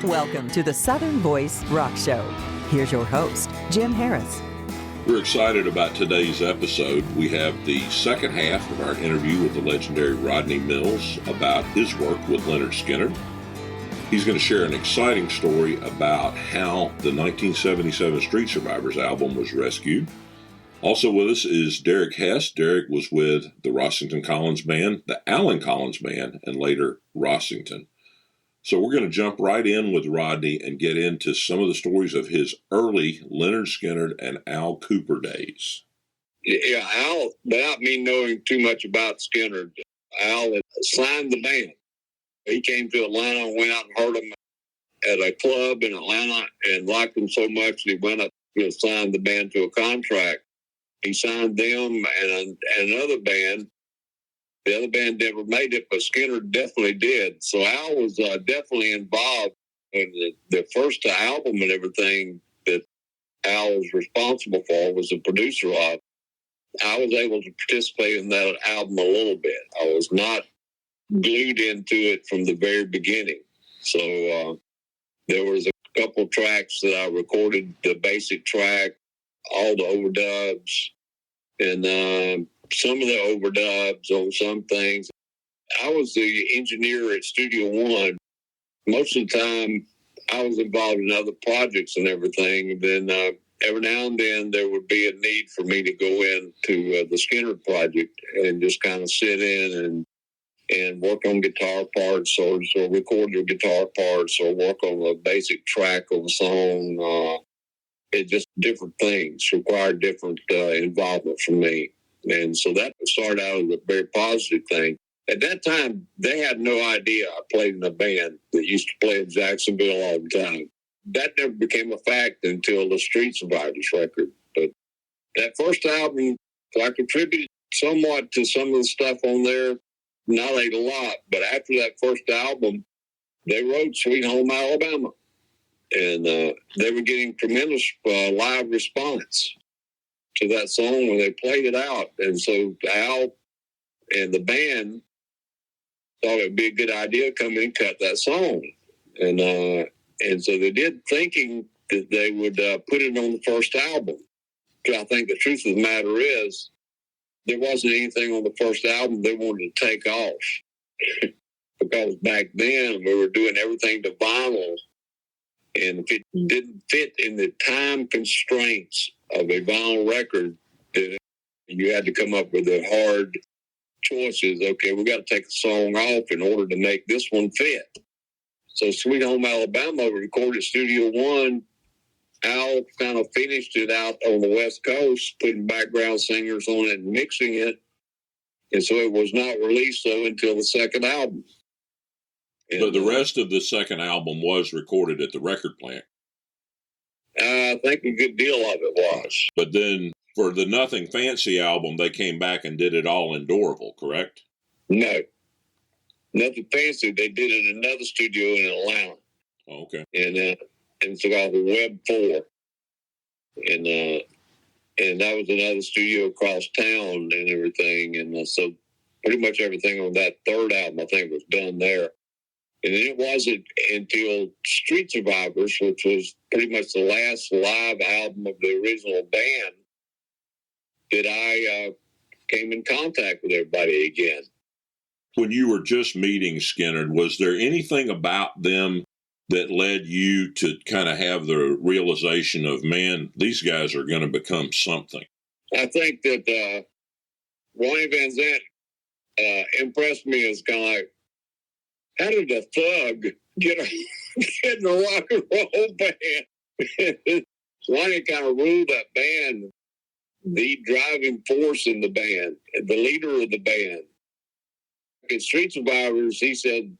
Welcome to the Southern Voice Rock Show. Here's your host, Jim Harris. We're excited about today's episode. We have the second half of our interview with the legendary Rodney Mills about his work with Lynyrd Skynyrd. He's going to share an exciting story about how the 1977 Street Survivors album was rescued. Also with us is Derek Hess. Derek was with the Rossington Collins Band, the Allen Collins Band, and later Rossington. So we're going to jump right in with Rodney and get into some of the stories of his early Lynyrd Skynyrd and Al Kooper days. Yeah, Al, without me knowing too much about Skynyrd, Al had signed the band. He came to Atlanta and went out and heard them at a club in Atlanta and liked them so much that he went up and signed the band to a contract. He signed them and another band. The other band never made it, but Skynyrd definitely did. So Al was definitely involved in the first album and everything that Al was responsible for, was the producer of. I was able to participate in that album a little bit. I was not glued into it from the very beginning. So there was a couple of tracks that I recorded, the basic track, all the overdubs, and some of the overdubs on some things. I was the engineer at Studio One. Most of the time, I was involved in other projects and everything. And then every now and then, there would be a need for me to go into the Skynyrd project and just kind of sit in and work on guitar parts or record your guitar parts or work on a basic track of a song. It just different things required different involvement from me. And so that started out as a very positive thing. At that time, they had no idea I played in a band that used to play in Jacksonville all the time. That never became a fact until the Street Survivors record. But that first album, I contributed somewhat to some of the stuff on there. Not a lot, but after that first album, they wrote Sweet Home Alabama. And they were getting tremendous live response to that song when they played it out. And so Al and the band thought it would be a good idea to come in and cut that song. And so they did, thinking that they would put it on the first album. I think the truth of the matter is there wasn't anything on the first album they wanted to take off. Because back then we were doing everything to vinyl. And if it didn't fit in the time constraints of a vinyl record, then you had to come up with the hard choices. Okay, we got to take a song off in order to make this one fit. So Sweet Home Alabama, we recorded Studio One. Al kind of finished it out on the West Coast, putting background singers on it and mixing it. And so it was not released, though, until the second album. But the rest of the second album was recorded at the record plant. I think a good deal of it was. But then for the Nothing Fancy album, they came back and did it all in Doraville, correct? No. Nothing Fancy, they did it in another studio in Atlanta. Oh, okay. And it's called the Web 4. And that was another studio across town and everything. And so pretty much everything on that third album, I think, was done there. And then it wasn't until Street Survivors, which was pretty much the last live album of the original band, that I came in contact with everybody again. When you were just meeting Skynyrd, was there anything about them that led you to kind of have the realization of, man, these guys are going to become something? I think that Ronnie Van Zant impressed me as kind of like, how did a thug get in a rock and roll band? Ronnie kind of ruled that band, the driving force in the band, the leader of the band. In Street Survivors, he said,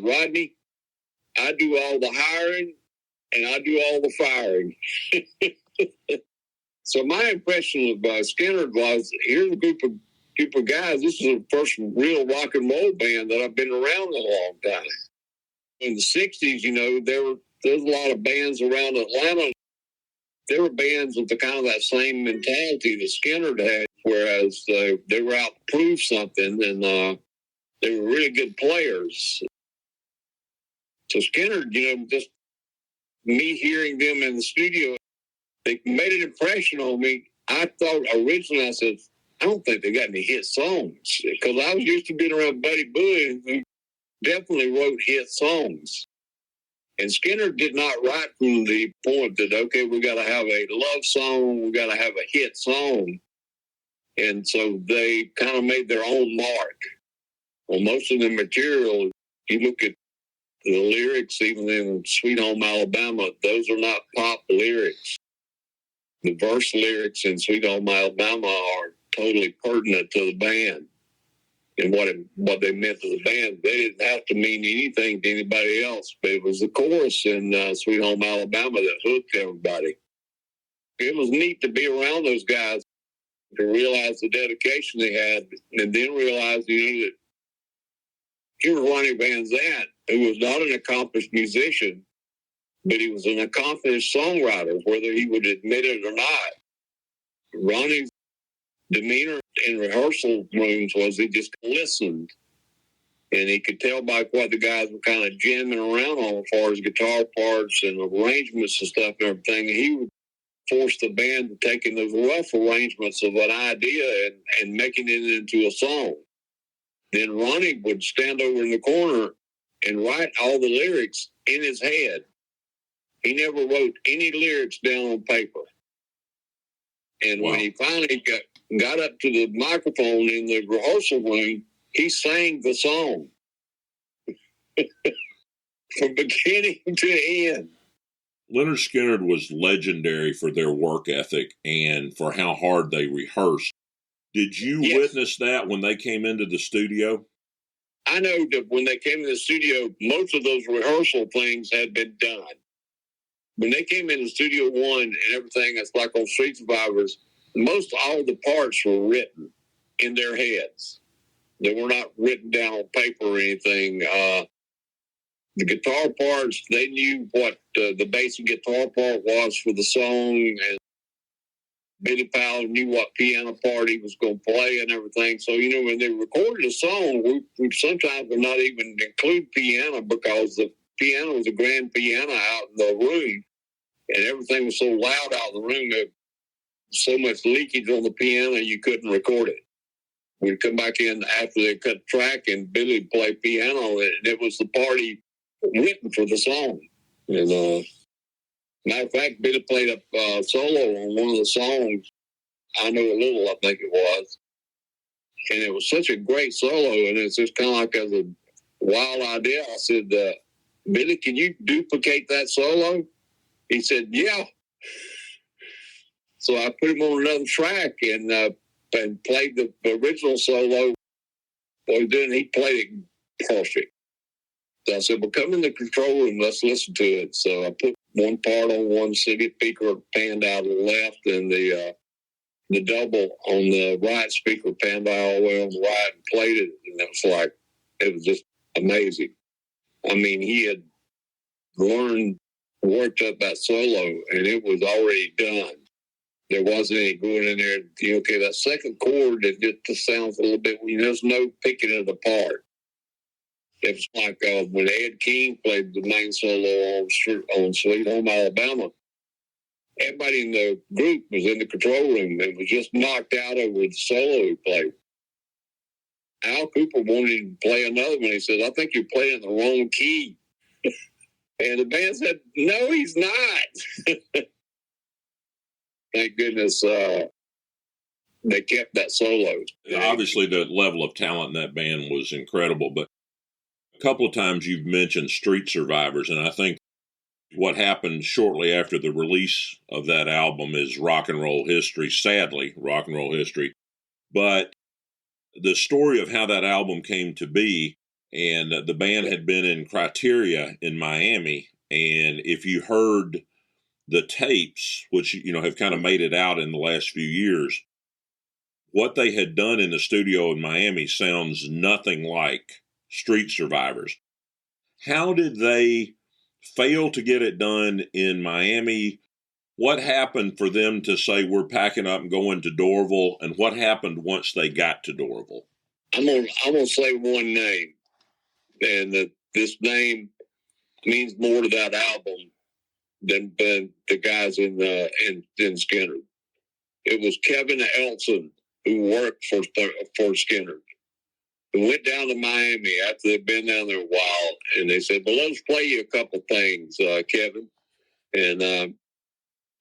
Rodney, I do all the hiring and I do all the firing. So my impression of Skynyrd was, here's a group of guys. This is the first real rock and roll band that I've been around a long time. In the 60s, there's a lot of bands around Atlanta. There were bands with the kind of that same mentality that Skynyrd had, whereas they were out to prove something, and they were really good players. So Skynyrd, just me hearing them in the studio, they made an impression on me. I thought originally, I said, I don't think they got any hit songs, because I was used to being around Buddy Bowie, who definitely wrote hit songs. And Skynyrd did not write from the point that, okay, we got to have a love song, we got to have a hit song. And so they kind of made their own mark. Well, most of the material, you look at the lyrics, even in Sweet Home Alabama, those are not pop lyrics. The verse lyrics in Sweet Home Alabama are totally pertinent to the band and what they meant to the band. They didn't have to mean anything to anybody else, but it was the chorus in Sweet Home Alabama that hooked everybody. It was neat to be around those guys, to realize the dedication they had, and then realize, that here was Ronnie Van Zant, who was not an accomplished musician, but he was an accomplished songwriter, whether he would admit it or not. Ronnie's demeanor in rehearsal rooms was he just listened, and he could tell by what the guys were kind of jamming around on as far as guitar parts and arrangements and stuff and everything. He would force the band to take in those rough arrangements of an idea and making it into a song. Then Ronnie would stand over in the corner and write all the lyrics in his head. He never wrote any lyrics down on paper. And when he finally got up to the microphone in the rehearsal room, he sang the song from beginning to end. Lynyrd Skynyrd was legendary for their work ethic and for how hard they rehearsed. Did you witness that when they came into the studio? I know that when they came to the studio, most of those rehearsal things had been done. When they came into Studio One and everything, it's like on Street Survivors, most all the parts were written in their heads. They were not written down on paper or anything. The guitar parts, they knew what the basic guitar part was for the song, and Billy Powell knew what piano part he was going to play and everything. So, when they recorded a song, we sometimes would not even include piano because the piano was a grand piano out in the room, and everything was so loud out in the room that so much leakage on the piano you couldn't record it. We'd come back in after they cut the track, and Billy would play piano, and it was the party written for the song. And matter of fact, Billy played a solo on one of the songs. I Know a Little, I think it was. And it was such a great solo, and it's just kind of like as a wild idea. I said, Billy, can you duplicate that solo? He said, yeah. So I put him on another track and played the original solo. Well, then he played it perfect. So I said, well, come in the control room, let's listen to it. So I put one part on one speaker, panned out to the left, and the double on the right speaker panned out all the way on the right, and played it. And it was just amazing. I mean, he had worked up that solo, and it was already done. There wasn't any going in there, okay, that second chord, it just sounds a little bit, there's no picking it apart. It was like when Ed King played the main solo on Sweet Home Alabama, everybody in the group was in the control room and was just knocked out over the solo he played. Al Cooper wanted to play another one. He said, I think you're playing the wrong key. And the band said, no, he's not. Thank goodness they kept that solo. Obviously, the level of talent in that band was incredible, but a couple of times you've mentioned Street Survivors, and I think what happened shortly after the release of that album is rock and roll history, sadly, rock and roll history. But the story of how that album came to be, and the band had been in Criteria in Miami, and if you heard the tapes, which, have kind of made it out in the last few years, what they had done in the studio in Miami sounds nothing like Street Survivors. How did they fail to get it done in Miami? What happened for them to say we're packing up and going to Dorville, and what happened once they got to Dorville? I'm gonna say one name, and this name means more to that album than the guys in Skynyrd. It was Kevin Elson who worked for Skynyrd. We went down to Miami after they'd been down there a while, and they said, well, let's play you a couple things, Kevin. And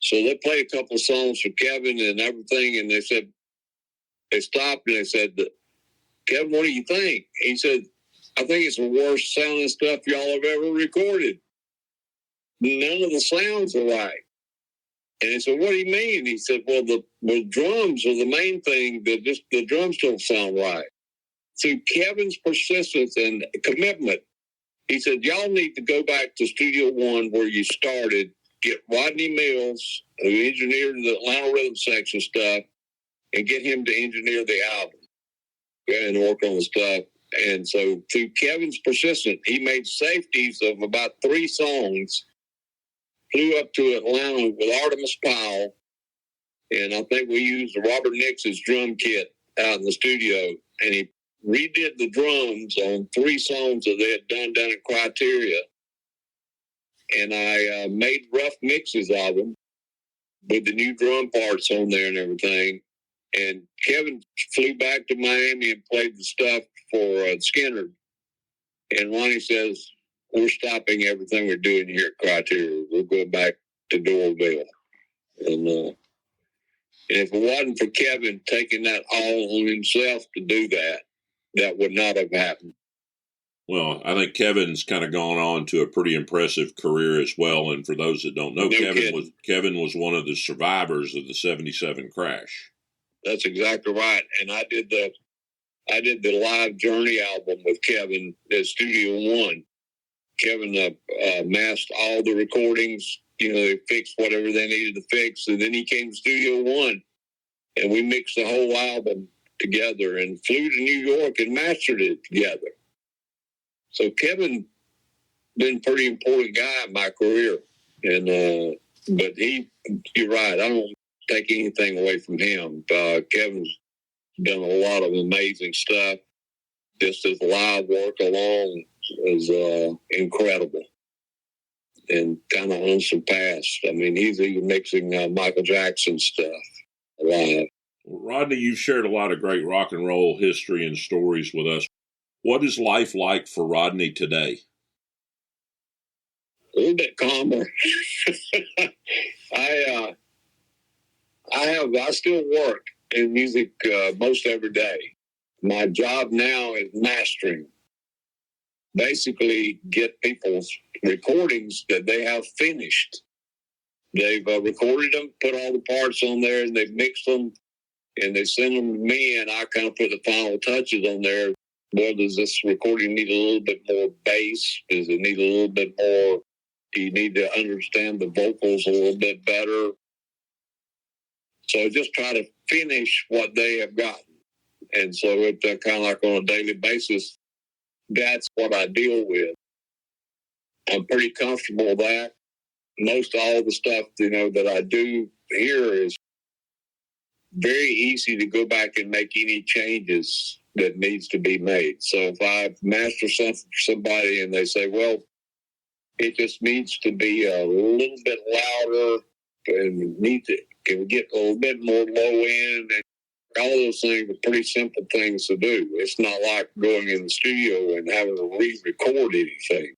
so they played a couple of songs for Kevin and everything, and they said, they stopped and they said, Kevin, what do you think? He said, I think it's the worst sounding stuff y'all have ever recorded. None of the sounds are right. And I said, what do you mean? He said, well, the drums are the main thing. The drums don't sound right. Through Kevin's persistence and commitment, he said, y'all need to go back to Studio One where you started, get Rodney Mills, who engineered the Atlanta Rhythm section stuff, and get him to engineer the album and work on the stuff. And so through Kevin's persistence, he made safeties of about 3 songs, flew up to Atlanta with Artemis Powell, and I think we used Robert Nix's drum kit out in the studio, and he redid the drums on 3 songs that they had done down at Criteria. And I made rough mixes of them with the new drum parts on there and everything. And Kevin flew back to Miami and played the stuff for Skynyrd. And Ronnie says, we're stopping everything we're doing here at Criteria. We'll go back to Doraville. And if it wasn't for Kevin taking that all on himself to do that, that would not have happened. Well, I think Kevin's kind of gone on to a pretty impressive career as well. And for those that don't know, Kevin was one of the survivors of the '77 crash. That's exactly right. And I did the Live Journey album with Kevin at Studio One. Kevin mastered all the recordings. You know, they fixed whatever they needed to fix, and then he came to Studio One, and we mixed the whole album together and flew to New York and mastered it together. So Kevin been a pretty important guy in my career, and but you're right. I don't take anything away from him. Kevin's done a lot of amazing stuff. Just his live work alone is incredible and kind of unsurpassed. I mean, he's even mixing Michael Jackson stuff live. Rodney, you've shared a lot of great rock and roll history and stories with us. What is life like for Rodney today? A little bit calmer. I still work in music most every day. My job now is mastering. Basically, get people's recordings that they have finished. They've recorded them, put all the parts on there, and they've mixed them, and they send them to me, and I kind of put the final touches on there. Well, does this recording need a little bit more bass? Does it need a little bit more? Do you need to understand the vocals a little bit better? So I just try to finish what they have gotten. And so it's kind of like on a daily basis, that's what I deal with. I'm pretty comfortable with that. Most all the stuff, that I do here is very easy to go back and make any changes that needs to be made. So if I master something for somebody and they say, well, it just needs to be a little bit louder and can we get a little bit more low end, and all those things are pretty simple things to do. It's not like going in the studio and having to re-record anything.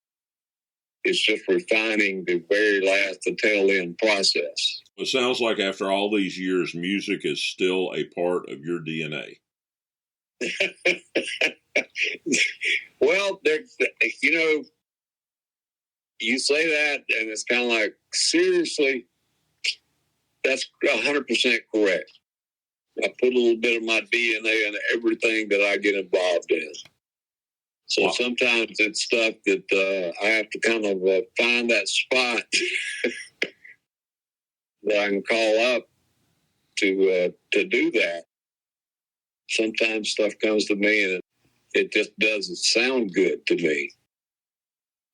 It's just refining the very last, the tail end process. It sounds like after all these years, music is still a part of your DNA. Well, you say that, and it's kind of like, seriously, that's 100% correct. I put a little bit of my DNA in everything that I get involved in. So wow. Sometimes it's stuff that I have to kind of find that spot that I can call up to do that. Sometimes stuff comes to me and it just doesn't sound good to me.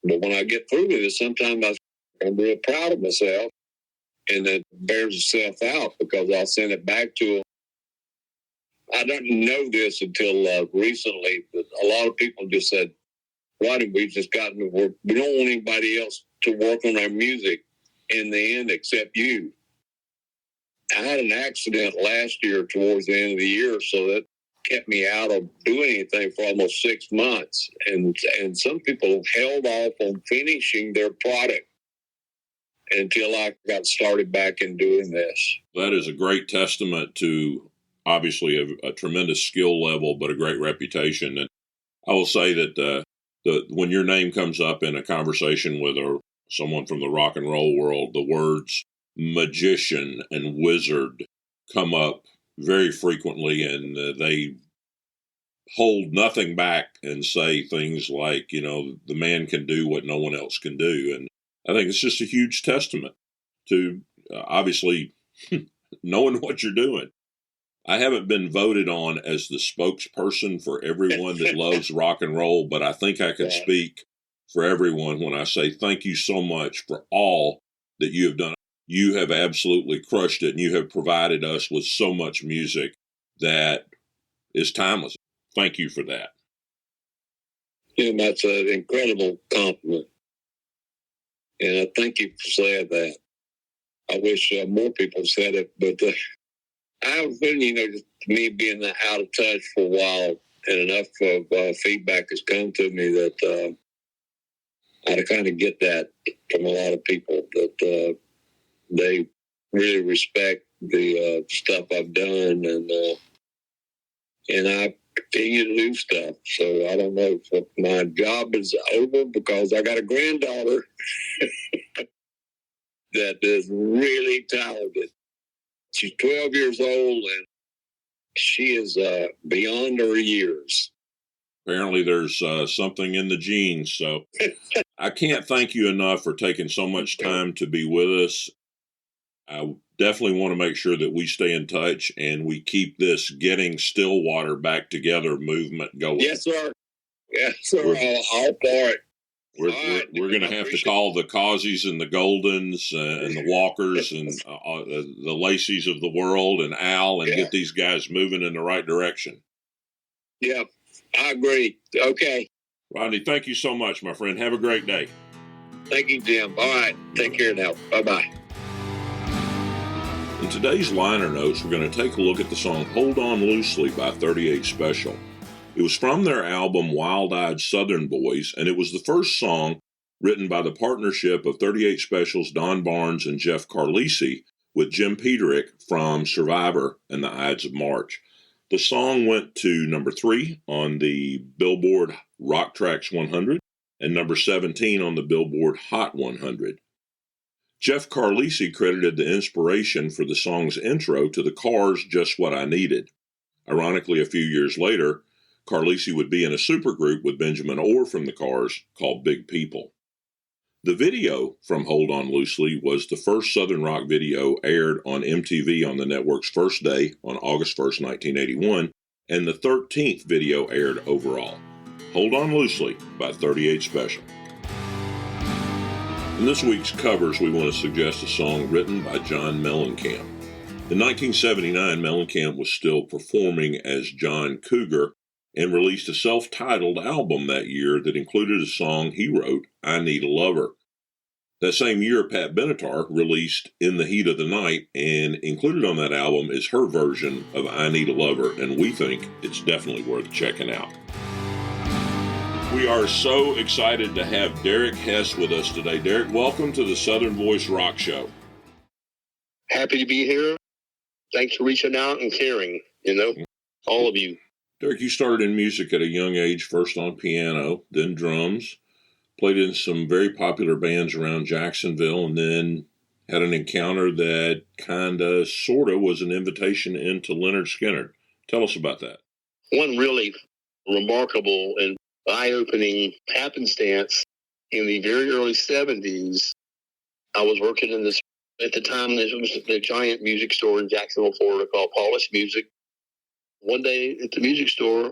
But when I get through with it, sometimes I'm real proud of myself, and it bears itself out because I'll send it back to them. I didn't know this until recently, but a lot of people just said, Rodney, we've just gotten to work. We don't want anybody else to work on our music in the end except you. I had an accident last year towards the end of the year, so that kept me out of doing anything for almost 6 months. And some people held off on finishing their product until I got started back in doing this. That is a great testament to obviously a tremendous skill level, but a great reputation. And I will say that when your name comes up in a conversation with someone from the rock and roll world, the words magician and wizard come up very frequently, and they hold nothing back and say things like, the man can do what no one else can do. And I think it's just a huge testament to obviously knowing what you're doing. I haven't been voted on as the spokesperson for everyone that loves rock and roll, but I think I can speak for everyone when I say thank you so much for all that you have done. You have absolutely crushed it, and you have provided us with so much music that is timeless. Thank you for that. And that's an incredible compliment. And I thank you for saying that. I wish more people said it, but I have a feeling, just me being out of touch for a while, and enough of feedback has come to me that I kind of get that from a lot of people, that they really respect the stuff I've done, and I continue to do stuff. So I don't know if my job is over, because I got a granddaughter that is really talented. She's 12 years old, and she is beyond her years. Apparently there's something in the genes. So I can't thank you enough for taking so much time to be with us. I definitely want to make sure that we stay in touch and we keep this Getting Stillwater Back Together movement going. Yes, sir. Yes, sir. All for it. We're going to have to call the Causies and the Goldens and the Walkers and the Lacey's of the world and Al and get these guys moving in the right direction. Yeah, I agree. Okay. Rodney, thank you so much, my friend. Have a great day. Thank you, Jim. All right. Take care now. Bye-bye. In today's liner notes, we're going to take a look at the song Hold On Loosely by 38 Special. It was from their album Wild-Eyed Southern Boys, and it was the first song written by the partnership of 38 Special's Don Barnes and Jeff Carlisi with Jim Peterick from Survivor and the Ides of March. The song went to number 3 on the Billboard Rock Tracks 100 and number 17 on the Billboard Hot 100. Jeff Carlisi credited the inspiration for the song's intro to the Cars' Just What I Needed. Ironically, a few years later, Carlisi would be in a supergroup with Benjamin Orr from the Cars called Big People. The video from Hold On Loosely was the first Southern rock video aired on MTV on the network's first day on August 1st, 1981, and the 13th video aired overall. Hold On Loosely by 38 Special. In this week's covers, we want to suggest a song written by John Mellencamp. In 1979, Mellencamp was still performing as John Cougar and released a self-titled album that year that included a song he wrote, I Need a Lover. That same year, Pat Benatar released In the Heat of the Night, and included on that album is her version of I Need a Lover, and we think it's definitely worth checking out. We are so excited to have Derek Hess with us today. Derek, welcome to the Southern Voice Rock Show. Happy to be here. Thanks for reaching out and caring, all of you. Derek, you started in music at a young age, first on piano, then drums, played in some very popular bands around Jacksonville, and then had an encounter that sort of was an invitation into Lynyrd Skynyrd. Tell us about that. One really remarkable and eye-opening happenstance in the very early 70s. I was working in this, at the time, there was a giant music store in Jacksonville, Florida called Paulus Music. One day at the music store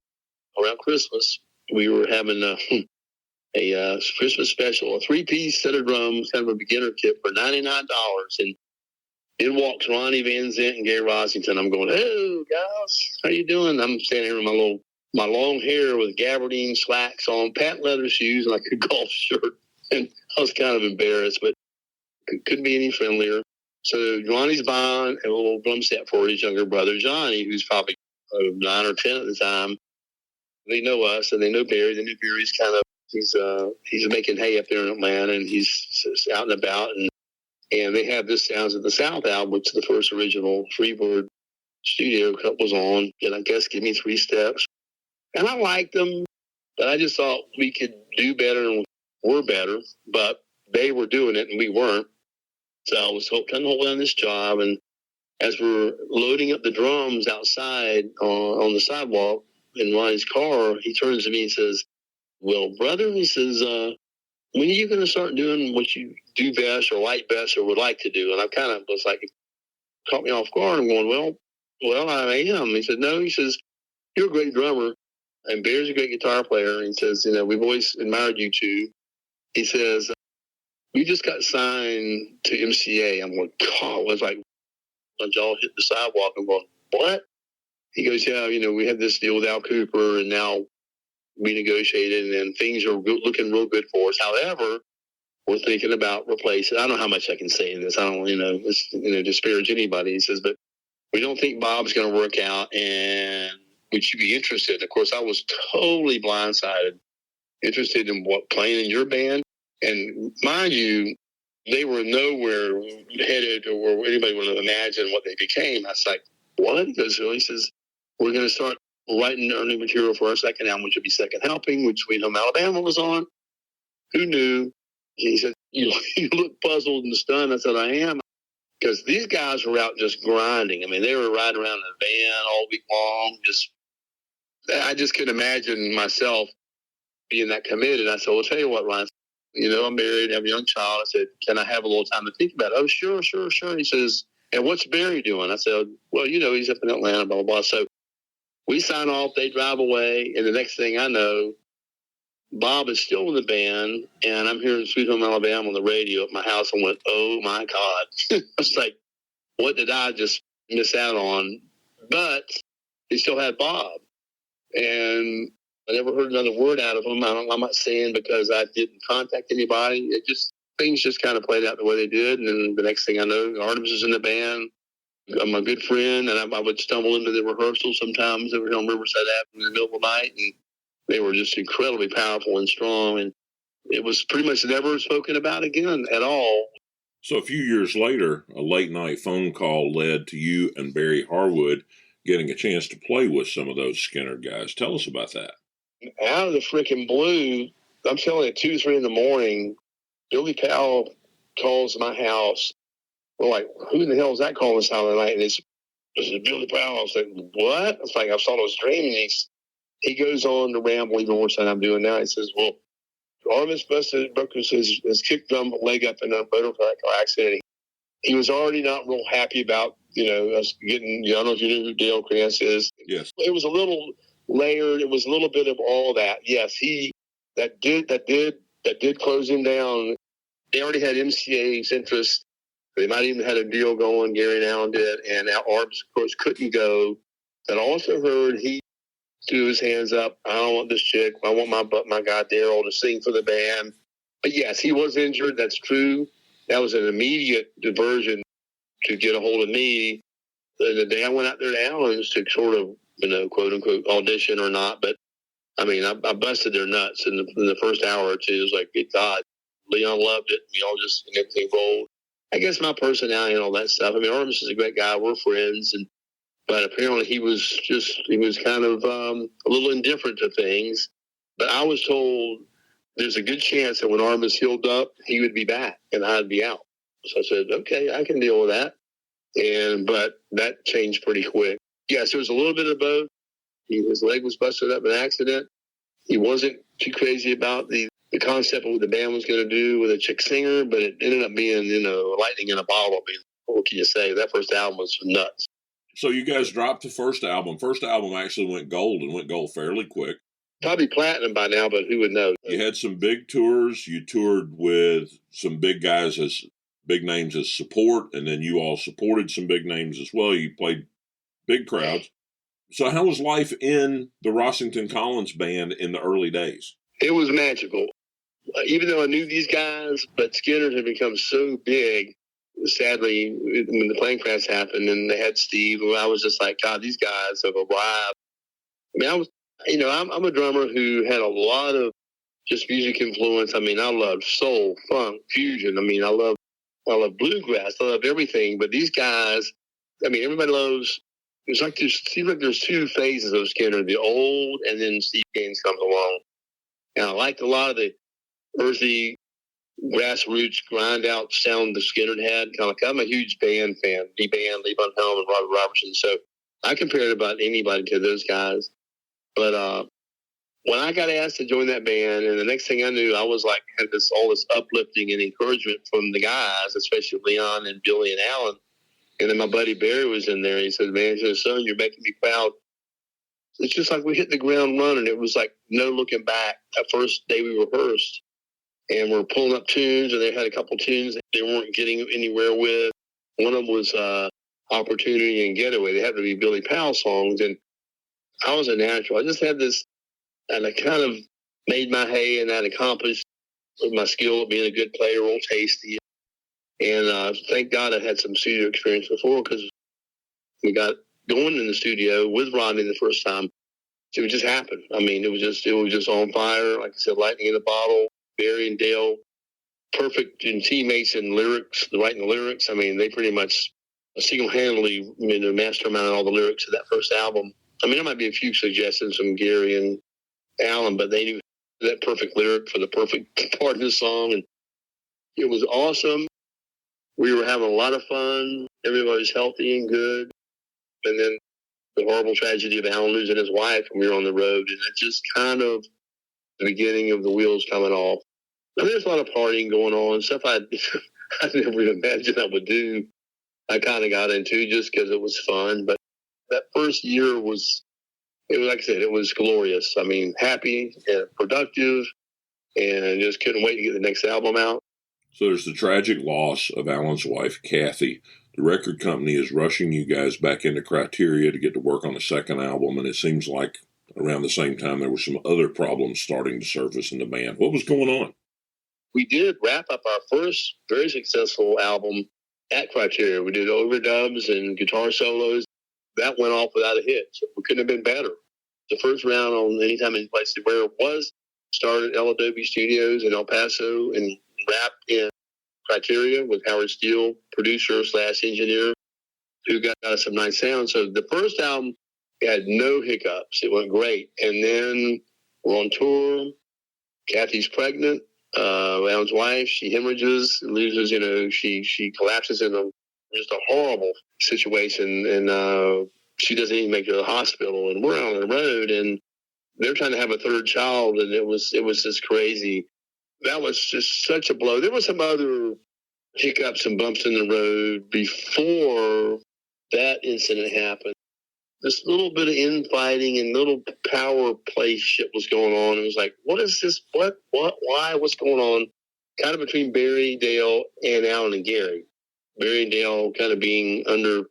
around Christmas, we were having a Christmas special, a 3-piece set of drums, kind of a beginner kit for $99. And in walks Ronnie Van Zant and Gary Rossington. I'm going, "Oh, guys, how you doing?" I'm standing here with my long hair with gabardine slacks on, patent leather shoes, and like a golf shirt. And I was kind of embarrassed, but Couldn't be any friendlier. So Ronnie's buying a little drum set for his younger brother, Johnny, who's probably 9 or 10 at the time. They know us, and they know Barry. They know Barry's he's making hay up there in Atlanta, and he's out and about. And they have this Sounds of the South album, which is the first original Freebird studio cut was on. And I guess Give Me 3 Steps. And I liked them, but I just thought we could do better and were better. But they were doing it, and we weren't. So I was trying to hold down this job, and as we're loading up the drums outside on the sidewalk in Ronnie's car, he turns to me and says, "Well, brother," he says, "when are you going to start doing what you do best or like best or would like to do?" And I kind of was like, caught me off guard. I'm going, well, I am. He said, "No," he says, "you're a great drummer, and Bear's a great guitar player." And he says, "We've always admired you two." He says, "We just got signed to MCA." I'm going, God, I was like, y'all hit the sidewalk. I'm going, what? He goes, "Yeah, we had this deal with Al Cooper, and now we negotiated, and things are looking real good for us. However, we're thinking about replacing." I don't know how much I can say in this. I don't, disparage anybody. He says, "But we don't think Bob's going to work out, and would you be interested?" Of course, I was totally blindsided, interested in playing in your band. And mind you, they were nowhere headed or where anybody would have imagined what they became. I was like, what? He says, "We're going to start writing our new material for our second album, which would be Second Helping, which Sweet Home Alabama was on." Who knew? He said, you look puzzled and stunned. I said, I am. Because these guys were out just grinding. I mean, they were riding around in a van all week long. I just couldn't imagine myself being that committed. I said, "Well, tell you what, Ryan, I'm married, I have a young child." I said, "Can I have a little time to think about it?" "Oh, sure. He says, "And what's Barry doing?" I said, "Well, he's up in Atlanta, blah, blah, blah." So we sign off, they drive away, and the next thing I know, Bob is still in the band, and I'm hearing Sweet Home Alabama on the radio at my house. I went, oh, my God. I was like, what did I just miss out on? But they still had Bob, and I never heard another word out of him. I'm not saying because I didn't contact anybody. Things just kind of played out the way they did, and then the next thing I know, Artemis is in the band. I'm a good friend, and I would stumble into the rehearsals sometimes over here on Riverside Avenue in the middle of the night, and they were just incredibly powerful and strong, and it was pretty much never spoken about again at all. So a few years later, a late-night phone call led to you and Barry Harwood getting a chance to play with some of those Skynyrd guys. Tell us about that. Out of the freaking blue, I'm telling you, 2, 3 in the morning, Billy Powell calls my house. We're like, who in the hell is that calling us out of the night? And this is Billy Powell. I was like, what? It's like I thought I was dreaming. He goes on to ramble even more than I'm doing now. He says, well, Artemis broke his kick drum leg up in a motor car accident. He was already not real happy about, us getting, I don't know if you know who Dale Krantz is. Yes. It was a little layered. It was a little bit of all that. Yes, that did close him down. They already had MCA's interest. They might even had a deal going. Gary and Alan did, and Artemis, of course, couldn't go. But I also heard he threw his hands up. I don't want this chick. I want my guy Daryl to sing for the band. But yes, he was injured. That's true. That was an immediate diversion to get a hold of me. The day I went out there to Allen's to sort of, quote unquote, audition or not. But I mean, I busted their nuts in the first hour or two. It was like, good God, Leon loved it. We all just everything rolled. I guess my personality and all that stuff. I mean, Artemis is a great guy. We're friends, but apparently he was kind of a little indifferent to things. But I was told there's a good chance that when Artemis healed up, he would be back and I'd be out. So I said, okay, I can deal with that. But that changed pretty quick. Yes, there was a little bit of both. His leg was busted up in an accident. He wasn't too crazy about the concept of what the band was going to do with a chick singer, but it ended up being, lightning in a bottle. I mean, what can you say? That first album was nuts. So you guys dropped the first album. First album actually went gold fairly quick. Probably platinum by now, but who would know? You had some big tours. You toured with some big guys as big names as support, and then you all supported some big names as well. You played big crowds. So how was life in the Rossington Collins Band in the early days? It was magical. even though I knew these guys, but Skynyrd had become so big. Sadly, when the plane crash happened and they had Steve, I was just like, God, these guys have arrived. I mean, I'm a drummer who had a lot of just music influence. I mean, I love soul, funk, fusion. I mean, I love bluegrass. I love everything. But these guys, I mean, everybody loves. Seems like there's two phases of Skynyrd: the old, and then Steve Gaines comes along. And I liked a lot of the earthy, grassroots, grind out sound the Skynyrd had. Kind of like, I'm a huge band fan. D-Band, Lee Von Helm, and Robert Robertson. So I compared about anybody to those guys. But when I got asked to join that band, and the next thing I knew, I was like, had all this uplifting and encouragement from the guys, especially Leon and Billy and Alan. And then my buddy Barry was in there. He said, man, son, you're making me proud. It's just like we hit the ground running. It was like no looking back. That first day we rehearsed, and we're pulling up tunes, and they had a couple tunes they weren't getting anywhere with. One of them was Opportunity and Getaway. They happened to be Billy Powell songs, and I was a natural. I just had this, and I kind of made my hay, and I'd accomplished with my skill of being a good player, real tasty. And thank God I had some studio experience before, because we got going in the studio with Rodney the first time. It just happened. I mean, it was just on fire. Like I said, lightning in a bottle. Barry and Dale, perfect in teammates and lyrics, writing the lyrics. I mean, they pretty much single-handedly masterminded all the lyrics of that first album. I mean, there might be a few suggestions from Gary and Alan, but they knew that perfect lyric for the perfect part of the song. And it was awesome. We were having a lot of fun. Everybody was healthy and good. And then the horrible tragedy of Alan losing his wife when we were on the road. And it's just kind of the beginning of the wheels coming off. And there's a lot of partying going on, stuff I never imagined I would do. I kind of got into just because it was fun. But that first year was, like I said, it was glorious. I mean, happy and productive, and just couldn't wait to get the next album out. So there's the tragic loss of Alan's wife, Kathy. The record company is rushing you guys back into Criteria to get to work on the second album, and it seems like around the same time there were some other problems starting to surface in the band. What was going on? We did wrap up our first very successful album at Criteria. We did overdubs and guitar solos. That went off without a hitch. We couldn't have been better. The first round on Anytime, Anyplace, Where It Was started at El Adobe Studios in El Paso and wrapped in Criteria with Howard Steele, producer / engineer, who got us some nice sound. So the first album had no hiccups. It went great. And then we're on tour. Kathy's pregnant. Alan's wife, she hemorrhages, loses, she collapses in just a horrible situation. And she doesn't even make it to the hospital. And we're out on the road, and they're trying to have a third child. And it was just crazy. That was just such a blow. There were some other hiccups and bumps in the road before that incident happened. This little bit of infighting and little power play shit was going on. It was like, what is this? What, why, what's going on? Kind of between Barry, Dale, and Alan and Gary. Barry and Dale kind of being under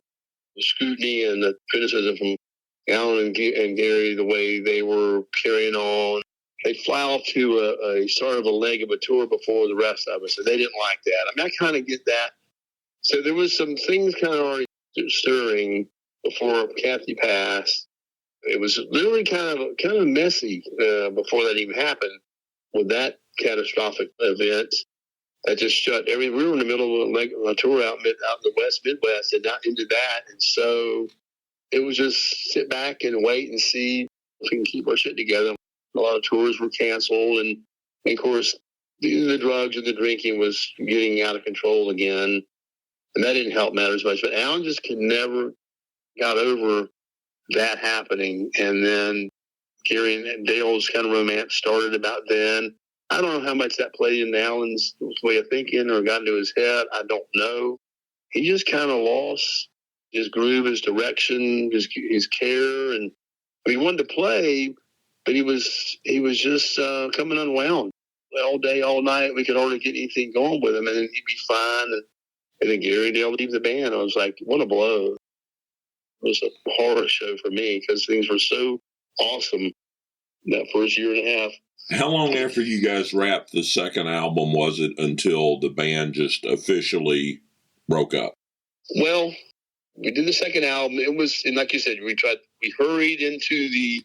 the scrutiny and the criticism from Alan and Gary, the way they were carrying on. They fly off to a sort of a leg of a tour before the rest of us, and they didn't like that. I mean, I kind of get that. So there was some things kind of already stirring before Kathy passed. It was literally kind of messy before that even happened with that catastrophic event. That just shut we were in the middle of a tour out in the Midwest, and not into that. And so it was just sit back and wait and see if we can keep our shit together. A lot of tours were canceled, and of course, the drugs and the drinking was getting out of control again, and that didn't help matters much. But Alan just never got over that happening, and then Gary and Dale's kind of romance started about then. I don't know how much that played into Alan's way of thinking or got into his head. I don't know. He just kind of lost his groove, his direction, his care, and he wanted to play. But he was just coming unwound all day, all night. We could hardly get anything going with him, and then he'd be fine. And then Gary and Dale leave the band. I was like, what a blow. It was a horror show for me because things were so awesome that first year and a half. How long after you guys wrapped the second album was it until the band just officially broke up? Well, we did the second album. It was, and like you said, we hurried into the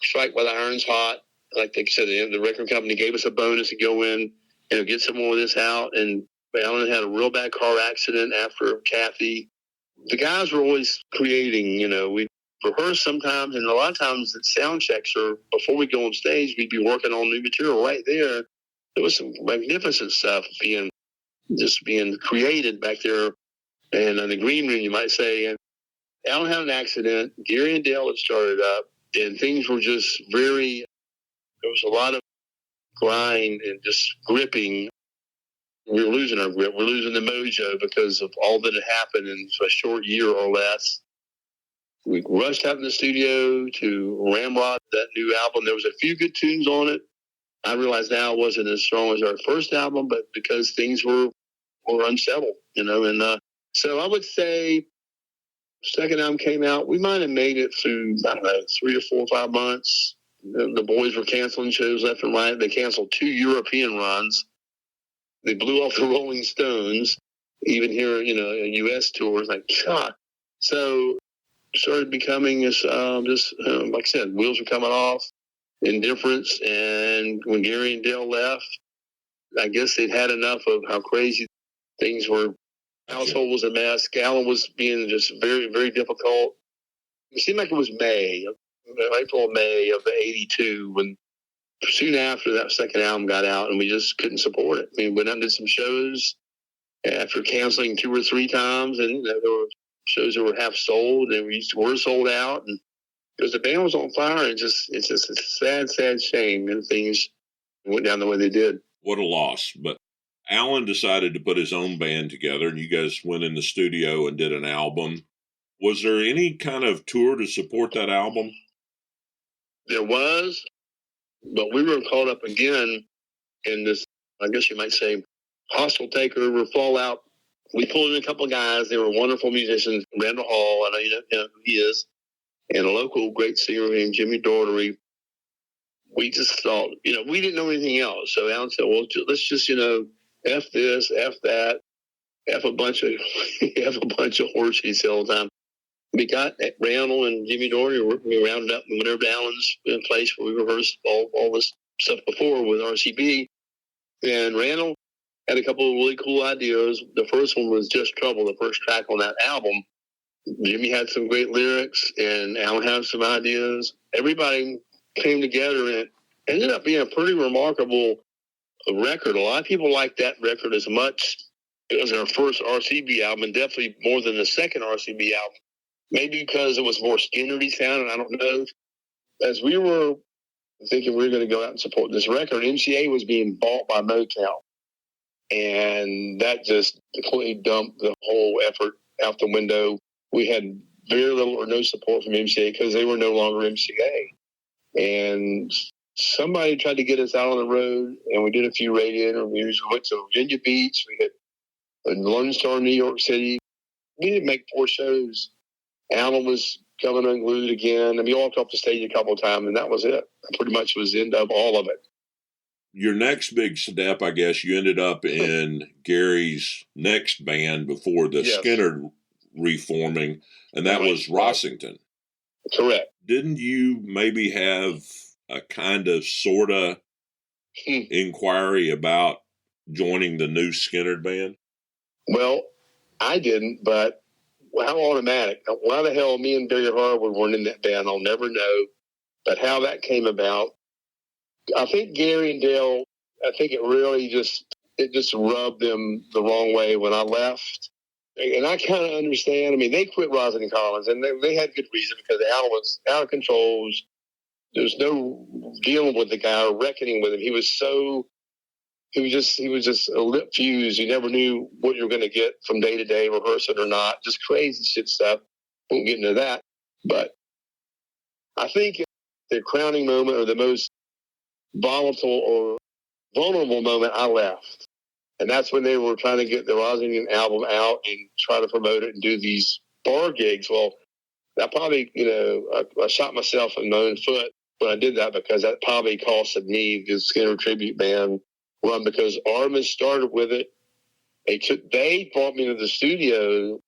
strike while the iron's hot. Like they said, the record company gave us a bonus to go in and get some more of this out. And Alan had a real bad car accident after Kathy. The guys were always creating, we rehearse sometimes, and a lot of times at sound checks or before we go on stage, we'd be working on new material right there. There was some magnificent stuff being created back there. And in the green room, you might say, and Alan had an accident. Gary and Dale had started up, and things were just there was a lot of grind and just gripping. We were losing our grip. We're losing the mojo because of all that had happened in a short year or less. We rushed out in the studio to ramrod that new album. There was a few good tunes on it. I realize now it wasn't as strong as our first album, but because things were unsettled, and so I would say second album came out, we might have made it through, 3 or 4 or 5 months. The boys were canceling shows left and right. They canceled 2 European runs. They blew off the Rolling Stones, even here, a U.S. tour. Like, God. So started becoming this, like I said, wheels were coming off, indifference. And when Gary and Dale left, I guess they'd had enough of how crazy things were. Household was a mess. Alan was being just very, very difficult. It seemed like it was April or May of '82, when soon after that second album got out, and we just couldn't support it. I mean, we went out and did some shows after canceling 2 or 3 times, and there were shows that were half sold, and we were sold out, and because the band was on fire, it's just a sad, sad shame, and things went down the way they did. What a loss. But Alan decided to put his own band together, and you guys went in the studio and did an album. Was there any kind of tour to support that album? There was, but we were caught up again in this, I guess you might say, hostile takeover, fallout. We pulled in a couple of guys. They were wonderful musicians. Randall Hall, I know you know who he is, and a local great singer named Jimmy Daugherty. We just thought, we didn't know anything else. So Alan said, well, let's just, F this, F that, F a bunch of horseshoes all the time. We got Randall and Jimmy Daugherty. We rounded up and went over to Alan's place where we rehearsed all this stuff before with RCB. And Randall had a couple of really cool ideas. The first one was Just Trouble, the first track on that album. Jimmy had some great lyrics, and Alan had some ideas. Everybody came together, and it ended up being a pretty remarkable record. A lot of people liked that record as much. It was our first RCB album, and definitely more than the second RCB album. Maybe because it was more Skynyrd-y sound, and I don't know. As we were thinking we were going to go out and support this record, MCA was being bought by Motown. And that just completely dumped the whole effort out the window. We had very little or no support from MCA because they were no longer MCA. And somebody tried to get us out on the road, and we did a few radio interviews. We went to Virginia Beach. We hit Lone Star, New York City. We didn't make 4 shows. Alan was coming unglued again, and we walked off the stage a couple of times, and that was it. Pretty much was the end of all of it. Your next big step, I guess, you ended up in Gary's next band before the Skynyrd reforming, and that was Rossington. Correct. Didn't you maybe have a kind of, sort of inquiry about joining the new Skynyrd band? Well, I didn't, but how automatic. Why the hell me and Barry Harwood weren't in that band, I'll never know. But how that came about, I think Gary and Dale, I think it just rubbed them the wrong way when I left. And I kind of understand. I mean, they quit Rossington Collins, and they had good reason because Al was out of control. There's no dealing with the guy or reckoning with him. He was just a lit fuse. You never knew what you were going to get from day to day, rehearse it or not. Just crazy shit stuff. Won't get into that. But I think the crowning moment, or the most volatile or vulnerable moment, I left. And that's when they were trying to get the Rossington album out and try to promote it and do these bar gigs. Well, I probably, I shot myself in my own foot when I did that, because that probably costed me the Skynyrd tribute band run, because Artemis started with it. They brought me to the studio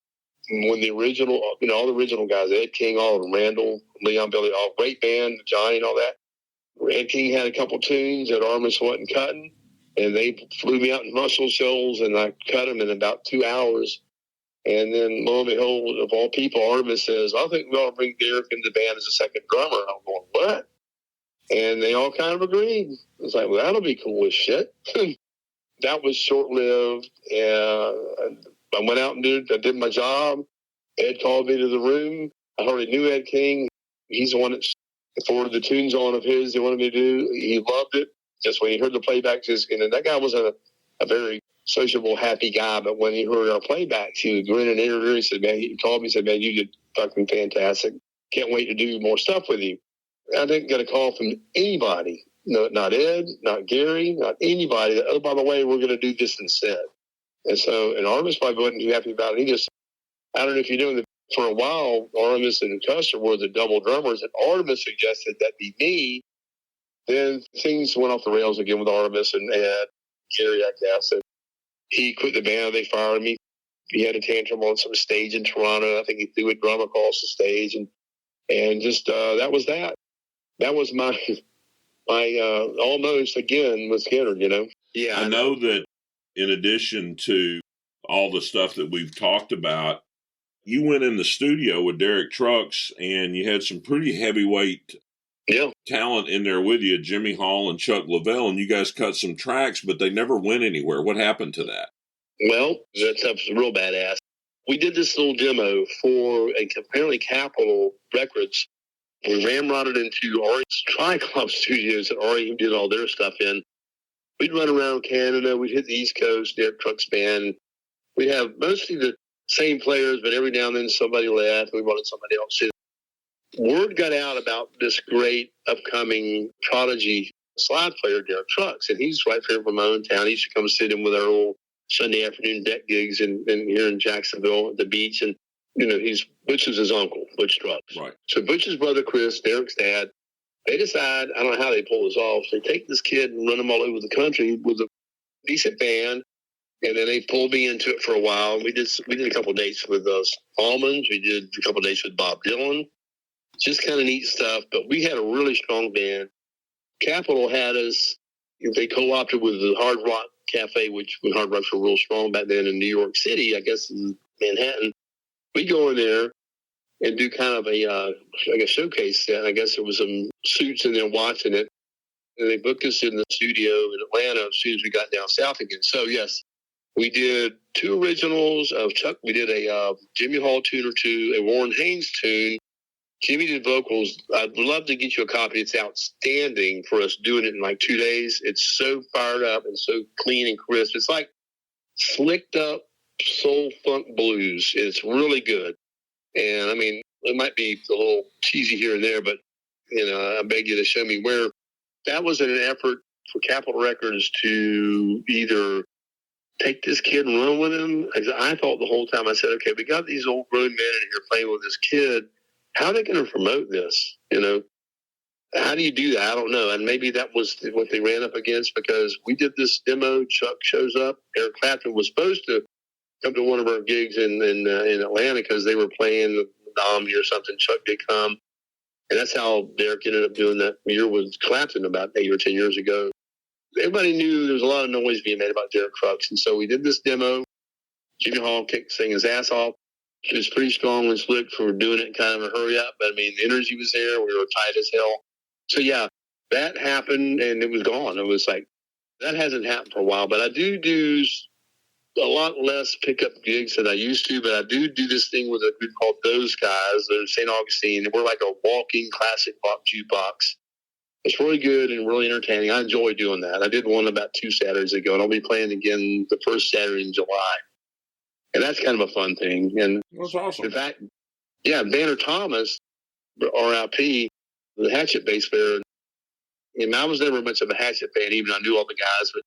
when the original, all the original guys, Ed King, all of them, Randall, Leon, Billy, all great band, Johnny and all that. Ed King had a couple tunes that Artemis wasn't cutting, and they flew me out in Muscle Shoals, and I cut them in about 2 hours. And then, lo and behold, of all people, Artemis says, I think we ought to bring Derek into the band as a second drummer. And I'm going, what? And they all kind of agreed. I was like, well, that'll be cool as shit. That was short-lived. I went out and I did my job. Ed called me to the room. I already knew Ed King. He's the one that forwarded the tunes on of his they wanted me to do. He loved it. Just when he heard the playback, that guy was a very sociable, happy guy, but when he heard our playbacks, he would grin and ear. He said, man, he called me and said, man, you did fucking fantastic. Can't wait to do more stuff with you. I didn't get a call from anybody. No, not Ed, not Gary, not anybody. That, oh, by the way, we're going to do this instead. And Artemis probably wasn't too happy about it. He just, I don't know if you know, for a while, Artemis and Custer were the double drummers, and Artemis suggested that be me. Then things went off the rails again with Artemis and Ed, Gary, I guess. And he quit the band. They fired me. He had a tantrum on some stage in Toronto. I think he threw a drum across the stage, and just that was that. That was my almost again with Skynyrd, Yeah, I know that in addition to all the stuff that we've talked about, you went in the studio with Derek Trucks, and you had some pretty heavyweight talent in there with you, Jimmy Hall and Chuck Lavelle, and you guys cut some tracks, but they never went anywhere. What happened to that? Well, that stuff's real badass. We did this little demo for apparently Capitol Records. We ramrodded into Ari's Triclops studios that Ari did all their stuff in. We'd run around Canada. We'd hit the East Coast, Derek Trucks Band. We'd have mostly the same players, but every now and then somebody left. We wanted somebody else in. Word got out about this great upcoming prodigy slide player, Derek Trucks, and he's right here from my own town. He used to come sit in with our old Sunday afternoon deck gigs and here in Jacksonville at the beach. And, Butch is his uncle, Butch Trucks. Right. So Butch's brother, Chris, Derek's dad, they decide, I don't know how they pull this off. They take this kid and run him all over the country with a decent band. And then they pulled me into it for a while. We did a couple of dates with Almonds. We did a couple of dates with Bob Dylan. Just kind of neat stuff. But we had a really strong band. Capitol had us. They co-opted with the Hard Rock Cafe, which when Hard Rocks were real strong back then in New York City, I guess in Manhattan. We go in there and do kind of a showcase set. I guess there was some suits in there watching it. And they booked us in the studio in Atlanta as soon as we got down south again. So, yes, we did 2 originals of Chuck. We did a Jimmy Hall tune or 2, a Warren Haynes tune. Jimmy did vocals. I'd love to get you a copy. It's outstanding for us doing it in like 2 days. It's so fired up and so clean and crisp. It's like slicked up soul funk blues. It's really good. And I mean, it might be a little cheesy here and there, but I beg you to show me where that was in an effort for Capitol Records to either take this kid and run with him. I thought the whole time, I said, okay, we got these old grown men in here playing with this kid. How are they going to promote this? How do you do that? I don't know. And maybe that was what they ran up against, because we did this demo. Chuck shows up. Eric Clapton was supposed to come to one of our gigs in Atlanta because they were playing Omni or something. Chuck did come. And that's how Derek ended up doing that year with Clapton about 8 or 10 years ago. Everybody knew there was a lot of noise being made about Derek Trucks. And so we did this demo. Jimmy Hall sang his ass off. It was pretty strong and slick for doing it in kind of a hurry up. But, I mean, the energy was there. We were tight as hell. So, yeah, that happened, and it was gone. It was like, that hasn't happened for a while. But I do a lot less pickup gigs than I used to. But I do this thing with a group called Those Guys. They're St. Augustine. We're like a walking classic rock jukebox. It's really good and really entertaining. I enjoy doing that. I did one about 2 Saturdays ago, and I'll be playing again the first Saturday in July. And that's kind of a fun thing. And that's awesome. In fact, Banner Thomas, RIP, the Hatchet bass player. And I was never much of a Hatchet fan, even though I knew all the guys. But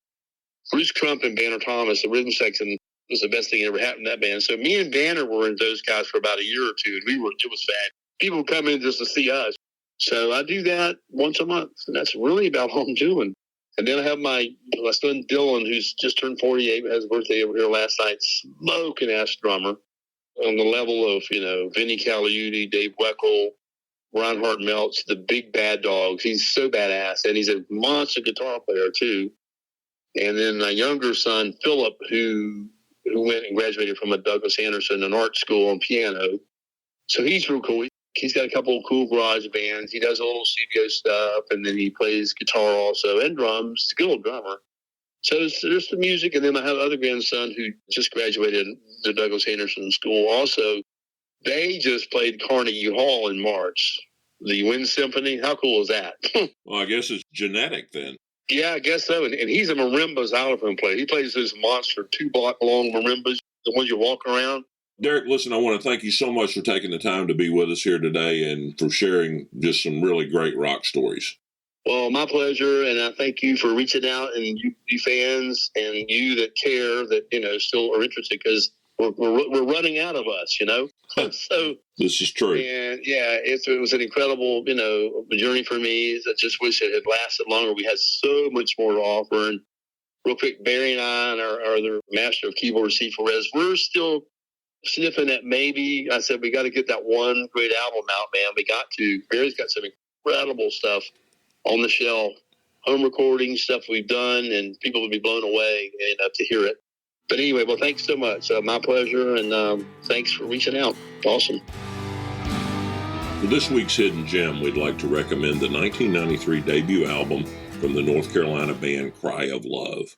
Bruce Crump and Banner Thomas, the rhythm section, was the best thing that ever happened to that band. So me and Banner were in Those Guys for about a year or two, and it was bad. People would come in just to see us. So I do that once a month, and that's really about all I'm doing. And then I have my son Dylan, who's just turned 48, has a birthday over here last night, smoking ass drummer on the level of, Vinnie Caliuti, Dave Weckl, Reinhard Meltz, the big bad dogs. He's so badass, and he's a monster guitar player too. And then my younger son, Philip, who went and graduated from a Douglas Anderson, an art school on piano. So he's real cool. He's got a couple of cool garage bands. He does a little studio stuff, and then he plays guitar also and drums. He's a good little drummer. So there's the music, and then I have another grandson who just graduated the Douglas Anderson School also. They just played Carnegie Hall in March. The Wind Symphony. How cool is that? Well, I guess it's genetic then. Yeah, I guess so. And he's a marimba xylophone player. He plays those monster 2-block long marimbas, the ones you walk around. Derek, listen, I want to thank you so much for taking the time to be with us here today and for sharing just some really great rock stories. Well, my pleasure, and I thank you for reaching out, and you fans and you that care that, still are interested, because we're running out of us, So this is true. And yeah, it was an incredible, journey for me. I just wish it had lasted longer. We had so much more to offer. And real quick, Barry and I and our other master of keyboard, C. Perez, we're still sniffing at maybe. I said, we got to get that one great album out, man. We got to. Barry's got some incredible stuff on the shelf, home recording stuff we've done, and people will be blown away to hear it. But anyway, well, thanks so much. My pleasure, and thanks for reaching out. Awesome. For this week's Hidden Gem, we'd like to recommend the 1993 debut album from the North Carolina band Cry of Love.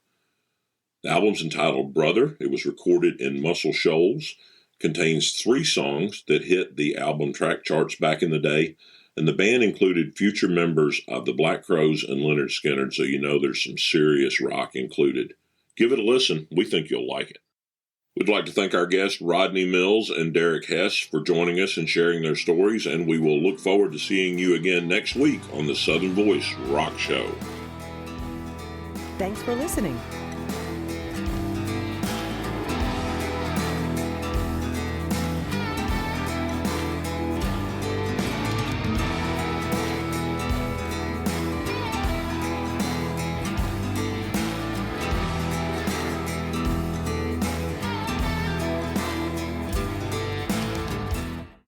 The album's entitled Brother. It was recorded in Muscle Shoals, contains 3 songs that hit the album track charts back in the day, and the band included future members of the Black Crowes and Lynyrd Skynyrd, so there's some serious rock included. Give it a listen. We think you'll like it. We'd like to thank our guests Rodney Mills and Derek Hess for joining us and sharing their stories, and we will look forward to seeing you again next week on the Southern Voice Rock Show. Thanks for listening.